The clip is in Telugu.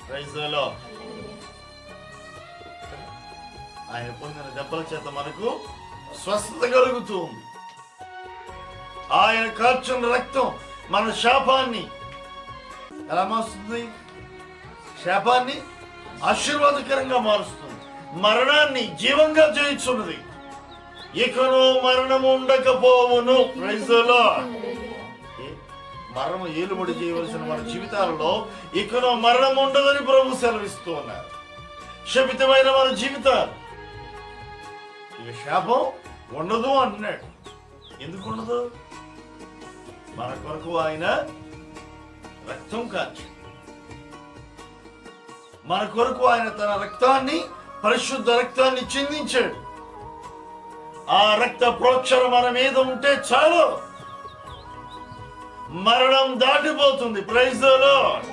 Praise the lord. ఆయన పొందిన దెబ్బల చేత మనకు స్వస్థత కలుగుతుంది. ఆయన కార్చిన రక్తం మన శాపాన్ని ఎలా మారుస్తుంది? శాపాన్ని ఆశీర్వాదకరంగా మారుస్తుంది. మరణాన్ని జీవంగా జయించున్నది. ఇకను మరణం ఉండకపోవును. Praise the lord. మరణం ఏలుబడి చేయవలసిన మన జీవితాలలో ఇకను మరణం ఉండదని ప్రభు సెలవిస్తూ ఉన్నారు. శపితమైన మన జీవితాలు ఇక శాపం ఉండదు అంటున్నాడు. ఎందుకు ఉండదు? మన కొరకు ఆయన రక్తం కాచి, మన కొరకు ఆయన తన రక్తాన్ని, పరిశుద్ధ రక్తాన్ని చిందించాడు. ఆ రక్త ప్రోక్షణ మన మీద ఉంటే చాలు, మరణం దాటిపోతుంది. Praise the lord.